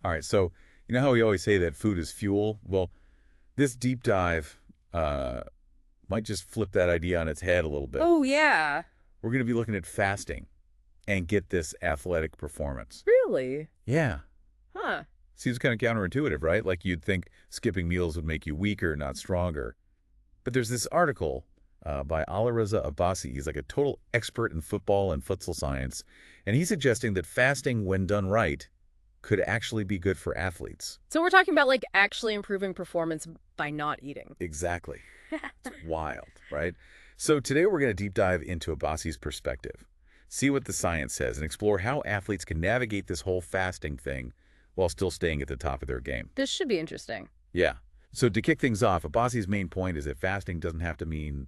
All right, so you know how we always say that food is fuel? Well, this deep dive might just flip that idea on its head a little bit. Oh, yeah. We're going to be looking at fasting and get this athletic performance. Really? Yeah. Huh. Seems kind of counterintuitive, right? Like you'd think skipping meals would make you weaker, not stronger. But there's this article by Alireza Abbasi. He's like a total expert in football and futsal science. And he's suggesting that fasting, when done right, could actually be good for athletes. So we're talking about like actually improving performance by not eating. Exactly. It's wild, right? So today we're going to deep dive into Abbasi's perspective, see what the science says, and explore how athletes can navigate this whole fasting thing while still staying at the top of their game. This should be interesting. Yeah. So to kick things off, Abbasi's main point is that fasting doesn't have to mean,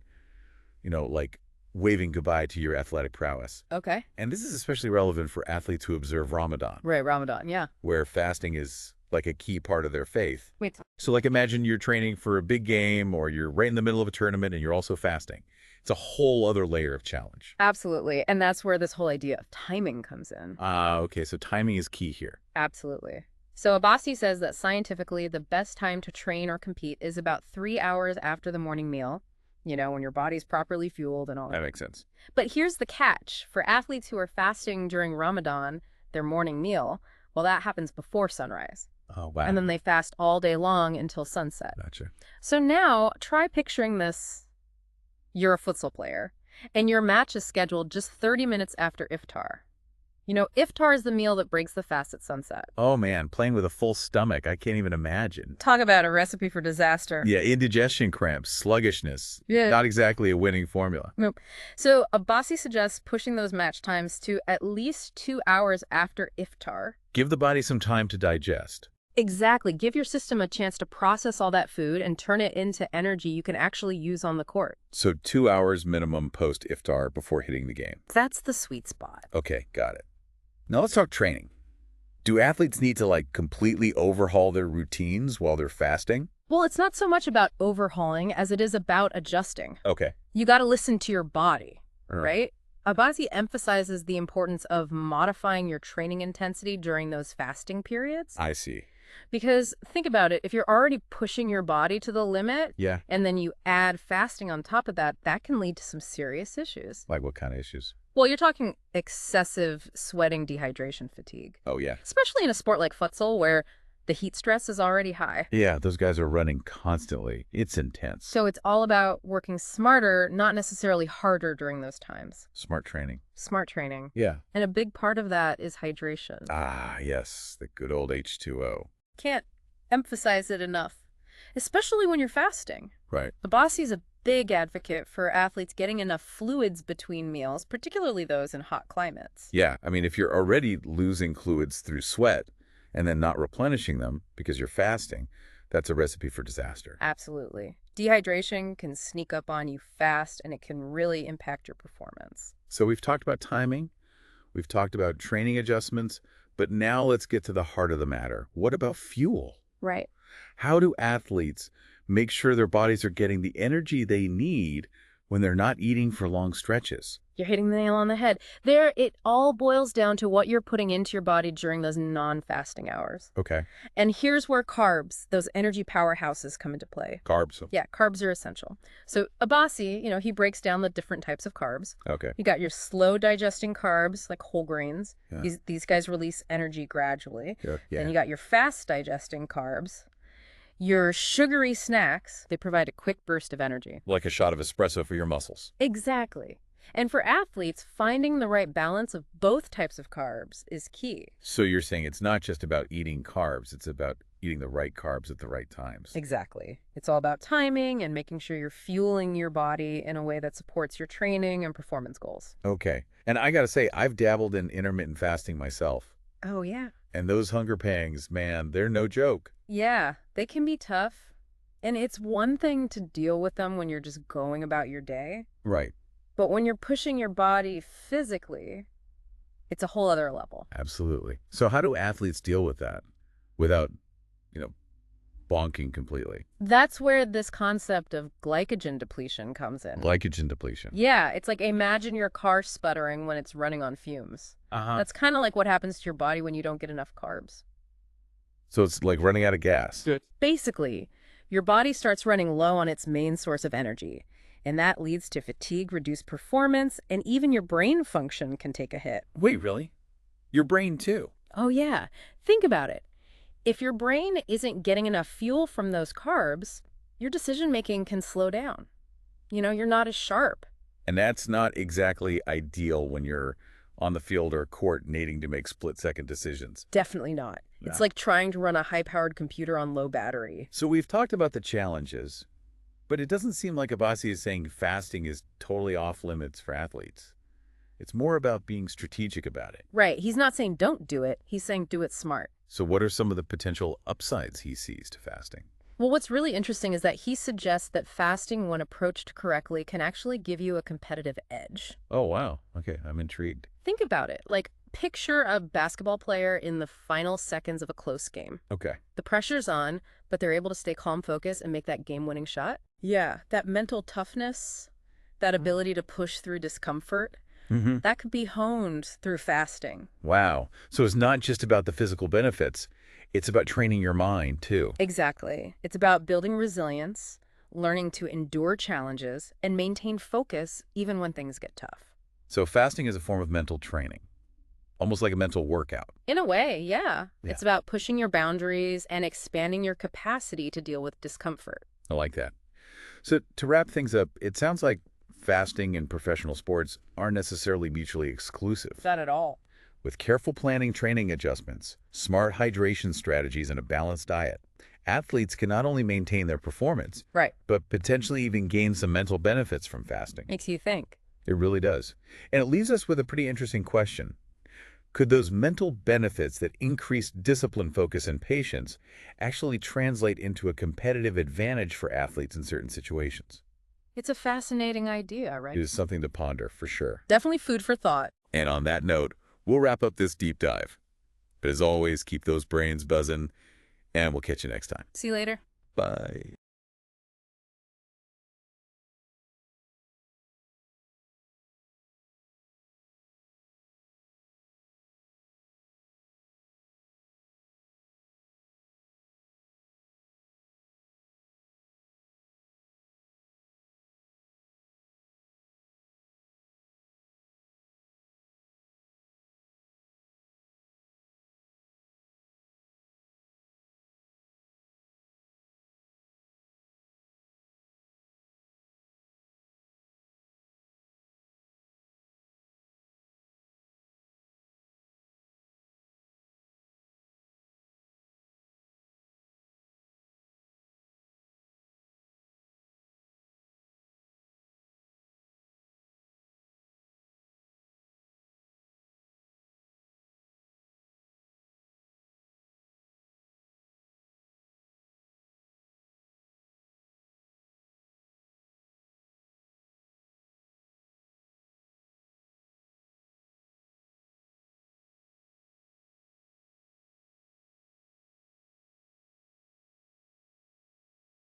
like waving goodbye to your athletic prowess. Okay. And this is especially relevant for athletes who observe Ramadan, Right, Ramadan, yeah. where fasting is like a key part of their faith. Wait. So like imagine you're training for a big game or you're right in the middle of a tournament and you're also fasting. It's a whole other layer of challenge. Absolutely. And that's where this whole idea of timing comes in. Okay, so timing is key here. Absolutely. So Abbasi says that scientifically, the best time to train or compete is about 3 hours after the morning meal, when your body's properly fueled and all That that. makes sense. But here's the catch. For athletes who are fasting during Ramadan, their morning meal, well, that happens before sunrise. Oh, wow. And then they fast all day long until sunset. Gotcha. So now try picturing this. You're a futsal player, and your match is scheduled just 30 minutes after iftar. Iftar is the meal that breaks the fast at sunset. Oh, man, playing with a full stomach. I can't even imagine. Talk about a recipe for disaster. Yeah, indigestion cramps, sluggishness. Yeah. Not exactly a winning formula. Nope. So Abbasi suggests pushing those match times to at least 2 hours after iftar. Give the body some time to digest. Exactly. Give your system a chance to process all that food and turn it into energy you can actually use on the court. So 2 hours minimum post-iftar before hitting the game. That's the sweet spot. Okay, got it. Now let's talk training. Do athletes need to completely overhaul their routines while they're fasting? Well, it's not so much about overhauling as it is about adjusting. Okay. You got to listen to your body, Uh, right? Abbasi emphasizes the importance of modifying your training intensity during those fasting periods. I see. Because think about it, if you're already pushing your body to the limit, Yeah. and then you add fasting on top of that, that can lead to some serious issues. Like what kind of issues? Well, you're talking excessive sweating, dehydration, fatigue, Oh, yeah. especially in a sport like futsal where the heat stress is already high. Yeah, those guys are running constantly. It's intense. So it's all about working smarter, not necessarily harder during those times. Smart training. Smart training. Yeah. And a big part of that is hydration. Ah, yes, the good old H2O. Can't emphasize it enough, especially when you're fasting. Right. Abbasi is a big advocate for athletes getting enough fluids between meals, particularly those in hot climates. Yeah, I mean, if you're already losing fluids through sweat and then not replenishing them because you're fasting, that's a recipe for disaster. Absolutely. Dehydration can sneak up on you fast, and it can really impact your performance. So we've talked about timing, we've talked about training adjustments, but now let's get to the heart of the matter. What about fuel? Right. How do athletes make sure their bodies are getting the energy they need when they're not eating for long stretches? You're hitting the nail on the head. It all boils down to what you're putting into your body during those non-fasting hours. Okay. And here's where carbs, those energy powerhouses, come into play. Carbs. Yeah, carbs are essential. So Abbasi, he breaks down the different types of carbs. Okay. You got your slow digesting carbs, like whole grains. Yeah. These guys release energy gradually. Yeah. Then you got your fast digesting carbs. Your sugary snacks, they provide a quick burst of energy. Like a shot of espresso for your muscles. Exactly. And for athletes, finding the right balance of both types of carbs is key. So you're saying it's not just about eating carbs, it's about eating the right carbs at the right times. Exactly. It's all about timing and making sure you're fueling your body in a way that supports your training and performance goals. Okay. And I got to say, I've dabbled in intermittent fasting myself. Oh, yeah. And those hunger pangs, man, they're no joke. Yeah, they can be tough. And it's one thing to deal with them when you're just going about your day. Right. But when you're pushing your body physically, it's a whole other level. Absolutely. So how do athletes deal with that without, bonking completely? That's where this concept of glycogen depletion comes in. Glycogen depletion. Yeah, it's like imagine your car sputtering when it's running on fumes. Uh-huh. That's kind of like what happens to your body when you don't get enough carbs. So it's like running out of gas. Good. Basically, your body starts running low on its main source of energy, and that leads to fatigue, reduced performance, and even your brain function can take a hit. Wait, really? Your brain too? Oh yeah, think about it. If your brain isn't getting enough fuel from those carbs, your decision-making can slow down. You're not as sharp. And that's not exactly ideal when you're on the field or court needing to make split-second decisions. Definitely not. Yeah. It's like trying to run a high-powered computer on low battery. So we've talked about the challenges, but it doesn't seem like Abbasi is saying fasting is totally off limits for athletes. It's more about being strategic about it. Right, he's not saying don't do it, he's saying do it smart. So what are some of the potential upsides he sees to fasting? Well, what's really interesting is that he suggests that fasting, when approached correctly, can actually give you a competitive edge. Oh, wow. Okay, I'm intrigued. Think about it. Like, picture a basketball player in the final seconds of a close game. Okay. The pressure's on, but they're able to stay calm, focused, and make that game-winning shot. Yeah, that mental toughness, that ability to push through discomfort, that could be honed through fasting. Wow. So it's not just about the physical benefits. It's about training your mind, too. Exactly. It's about building resilience, learning to endure challenges, and maintain focus even when things get tough. So fasting is a form of mental training, almost like a mental workout. In a way, yeah. Yeah. It's about pushing your boundaries and expanding your capacity to deal with discomfort. I like that. So to wrap things up, it sounds like fasting and professional sports aren't necessarily mutually exclusive. Not at all. With careful planning, training adjustments, smart hydration strategies, and a balanced diet, athletes can not only maintain their performance, Right. but potentially even gain some mental benefits from fasting. Makes you think. It really does. And it leaves us with a pretty interesting question. Could those mental benefits that increase discipline, focus, and patience actually translate into a competitive advantage for athletes in certain situations? It's a fascinating idea, It right? is something to ponder, for sure. Definitely food for thought. And on that note, we'll wrap up this deep dive. But as always, keep those brains buzzing, and we'll catch you next time. See you later. Bye.